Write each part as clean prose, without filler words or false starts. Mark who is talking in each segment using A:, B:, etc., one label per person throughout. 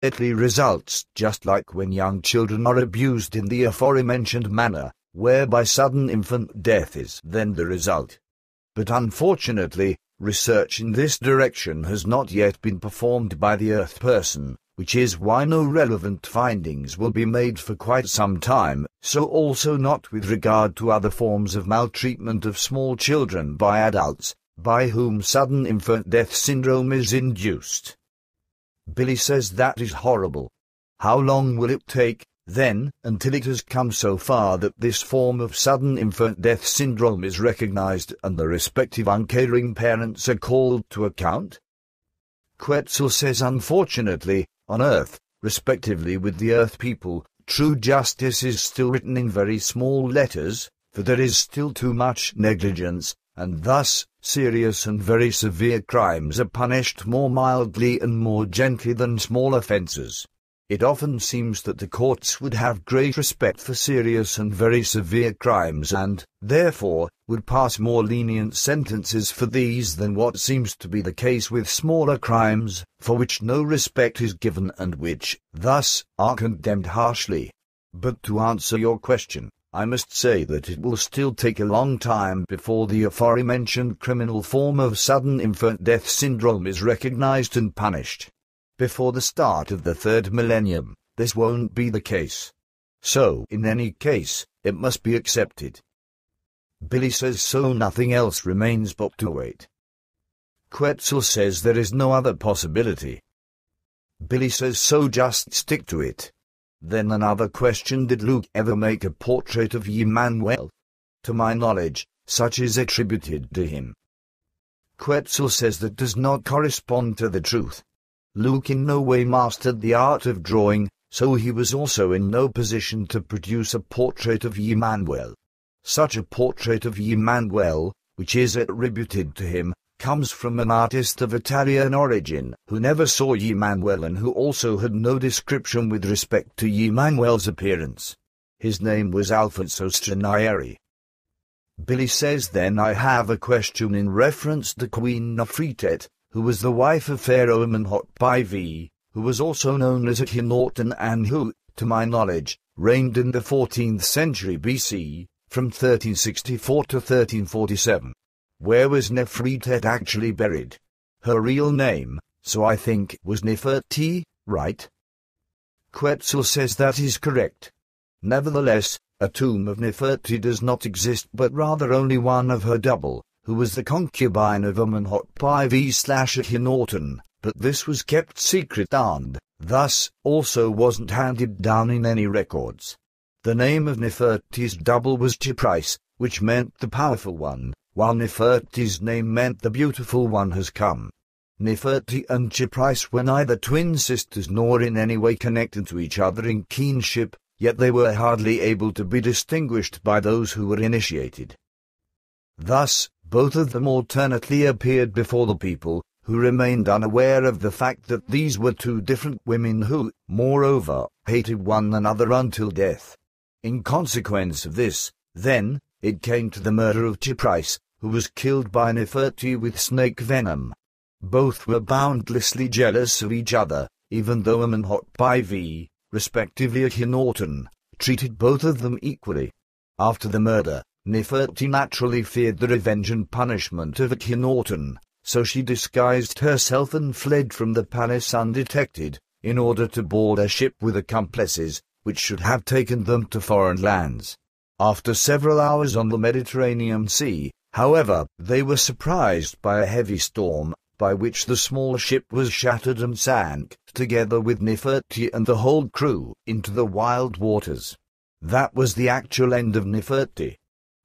A: results just like when young children are abused in the aforementioned manner, whereby sudden infant death is then the result. But unfortunately, research in this direction has not yet been performed by the Earth person, which is why no relevant findings will be made for quite some time, so also not with regard to other forms of maltreatment of small children by adults, by whom sudden infant death syndrome is induced. Billy says that is horrible. How long will it take, then, until it has come so far that this form of sudden infant death syndrome is recognized and the respective uncaring parents are called to account? Quetzal says unfortunately, on Earth, respectively with the Earth people, true justice is still written in very small letters, for there is still too much negligence, and thus, serious and very severe crimes are punished more mildly and more gently than small offences. It often seems that the courts would have great respect for serious and very severe crimes and, therefore, would pass more lenient sentences for these than what seems to be the case with smaller crimes, for which no respect is given and which, thus, are condemned harshly. But to answer your question, I must say that it will still take a long time before the aforementioned criminal form of sudden infant death syndrome is recognized and punished. Before the start of the third millennium, this won't be the case. So, in any case, it must be accepted. Billy says so nothing else remains but to wait. Quetzal says there is no other possibility. Billy says so just stick to it. Then another question: did Luke ever make a portrait of Emmanuel? To my knowledge, such is attributed to him. Quetzal says that does not correspond to the truth. Luke in no way mastered the art of drawing, so he was also in no position to produce a portrait of Emmanuel. Such a portrait of Emmanuel, which is attributed to him, comes from an artist of Italian origin, who never saw Emmanuel and who also had no description with respect to Emmanuel's appearance. His name was Alfonso Stranieri. Billy says then I have a question in reference to Queen Nofretete, who was the wife of Pharaoh Amenhotep IV, who was also known as Akhenaten and who, to my knowledge, reigned in the 14th century BC, from 1364 to 1347. Where was Nofretete actually buried? Her real name, so I think, was Nefertiti, right? Quetzal says that is correct. Nevertheless, a tomb of Nefertiti does not exist but rather only one of her double, who was the concubine of Amenhotep IV/Akhenaten, but this was kept secret and, thus, also wasn't handed down in any records. The name of Nefertiti's double was Chipris, which meant the powerful one, while Nefertiti's name meant the beautiful one has come. Nefertiti and Chipris were neither twin sisters nor in any way connected to each other in kinship, yet they were hardly able to be distinguished by those who were initiated. Thus, both of them alternately appeared before the people, who remained unaware of the fact that these were two different women who, moreover, hated one another until death. In consequence of this, then, it came to the murder of Chipris, who was killed by Nefertiti with snake venom. Both were boundlessly jealous of each other, even though Amenhotep IV, respectively Akhenaten, treated both of them equally. After the murder, Nefertiti naturally feared the revenge and punishment of Akhenaten, so she disguised herself and fled from the palace undetected, in order to board a ship with accomplices, which should have taken them to foreign lands. After several hours on the Mediterranean Sea, however, they were surprised by a heavy storm, by which the small ship was shattered and sank, together with Nefertiti and the whole crew, into the wild waters. That was the actual end of Nefertiti.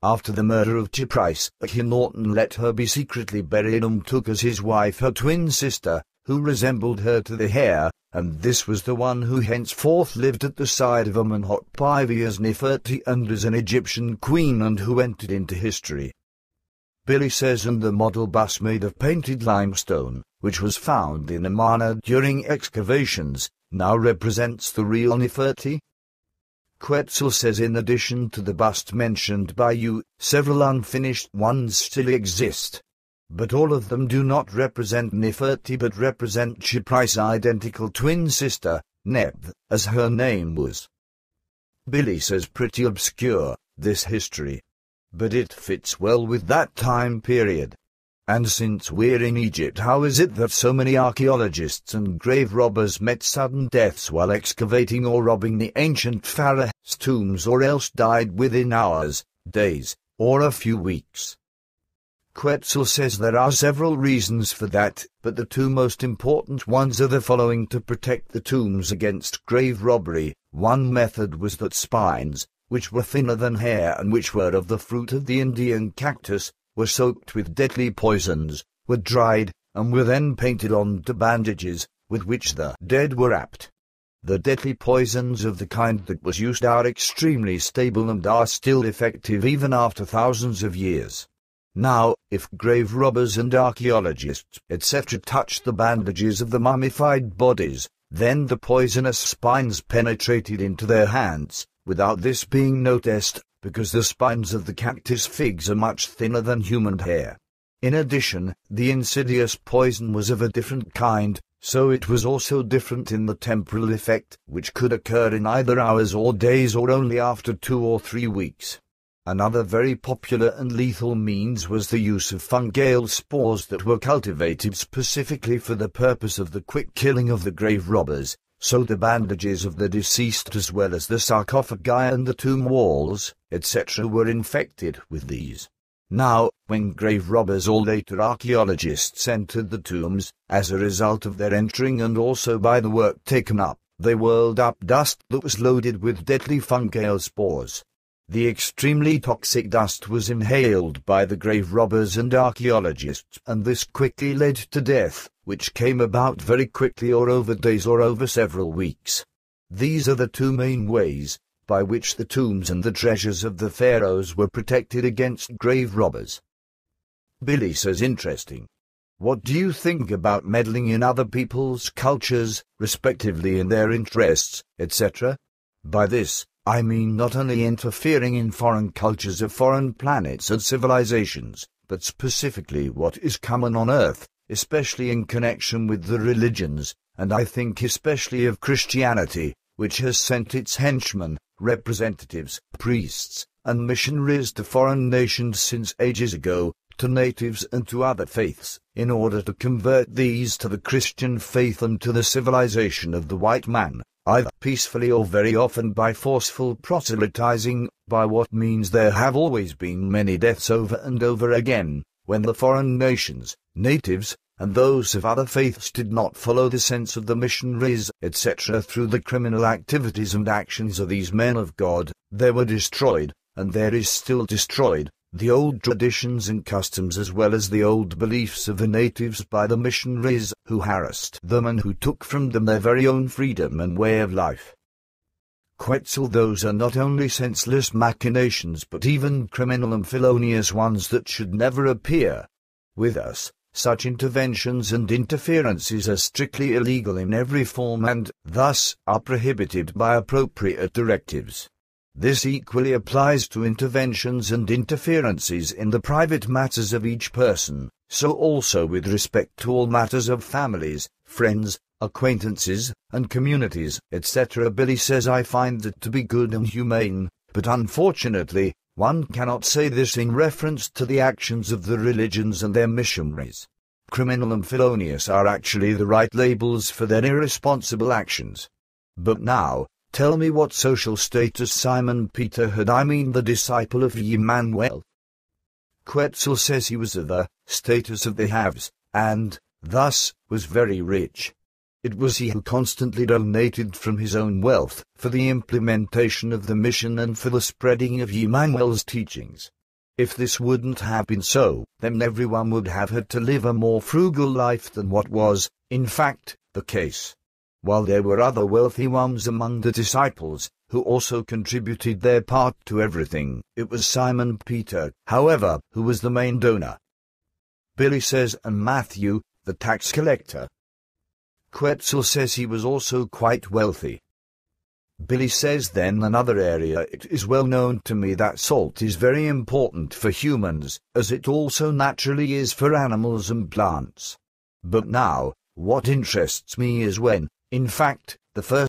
A: After the murder of Chipris, Akhenaten let her be secretly buried and took as his wife her twin sister, who resembled her to the hair, and this was the one who henceforth lived at the side of Amenhotep IV as Nefertiti and as an Egyptian queen and who entered into history. Billy says and the model bust made of painted limestone, which was found in Amarna during excavations, now represents the real Nefertiti? Quetzal says in addition to the bust mentioned by you, several unfinished ones still exist. But all of them do not represent Nofretete but represent Chypris' identical twin sister, Neb, as her name was. Billy says pretty obscure, this history. But it fits well with that time period. And since we're in Egypt, how is it that so many archaeologists and grave robbers met sudden deaths while excavating or robbing the ancient pharaohs' tombs, or else died within hours, days, or a few weeks? Quetzal says there are several reasons for that, but the two most important ones are the following: to protect the tombs against grave robbery. One method was that spines, which were thinner than hair and which were of the fruit of the Indian cactus, were soaked with deadly poisons, were dried, and were then painted onto bandages, with which the dead were wrapped. The deadly poisons of the kind that was used are extremely stable and are still effective even after thousands of years. Now, if grave robbers and archaeologists, etc., touched the bandages of the mummified bodies, then the poisonous spines penetrated into their hands, without this being noticed, because the spines of the cactus figs are much thinner than human hair. In addition, the insidious poison was of a different kind, so it was also different in the temporal effect, which could occur in either hours or days or only after 2 or 3 weeks. Another very popular and lethal means was the use of fungal spores that were cultivated specifically for the purpose of the quick killing of the grave robbers, so the bandages of the deceased as well as the sarcophagi and the tomb walls, etc., were infected with these. Now, when grave robbers or later archaeologists entered the tombs, as a result of their entering and also by the work taken up, they whirled up dust that was loaded with deadly fungal spores. The extremely toxic dust was inhaled by the grave robbers and archaeologists, and this quickly led to death, which came about very quickly or over days or over several weeks. These are the two main ways by which the tombs and the treasures of the pharaohs were protected against grave robbers. Billy says, interesting. What do you think about meddling in other people's cultures, respectively in their interests, etc.? By this, I mean not only interfering in foreign cultures of foreign planets and civilizations, but specifically what is common on Earth, especially in connection with the religions, and I think especially of Christianity, which has sent its henchmen, representatives, priests, and missionaries to foreign nations since ages ago, to natives and to other faiths, in order to convert these to the Christian faith and to the civilization of the white man, either peacefully or very often by forceful proselytizing, by what means there have always been many deaths over and over again, when the foreign nations, natives, and those of other faiths did not follow the sense of the missionaries, etc. Through the criminal activities and actions of these men of God, they were destroyed, and there is still destroyed, the old traditions and customs as well as the old beliefs of the natives by the missionaries who harassed them and who took from them their very own freedom and way of life. Quetzal, those are not only senseless machinations but even criminal and felonious ones that should never appear. With us, such interventions and interferences are strictly illegal in every form and, thus, are prohibited by appropriate directives. This equally applies to interventions and interferences in the private matters of each person, so also with respect to all matters of families, friends, acquaintances, and communities, etc. Billy says, I find that to be good and humane, but unfortunately, one cannot say this in reference to the actions of the religions and their missionaries. Criminal and felonious are actually the right labels for their irresponsible actions. But now, tell me what social status Simon Peter had, I mean the disciple of Emmanuel. Quetzal says he was of the status of the haves, and, thus, was very rich. It was he who constantly donated from his own wealth for the implementation of the mission and for the spreading of Emmanuel's teachings. If this wouldn't have been so, then everyone would have had to live a more frugal life than what was, in fact, the case. While there were other wealthy ones among the disciples, who also contributed their part to everything, it was Simon Peter, however, who was the main donor. Billy says, and Matthew, the tax collector. Quetzal says he was also quite wealthy. Billy says then another area. It is well known to me that salt is very important for humans, as it also naturally is for animals and plants. But now, what interests me is when, in fact, the first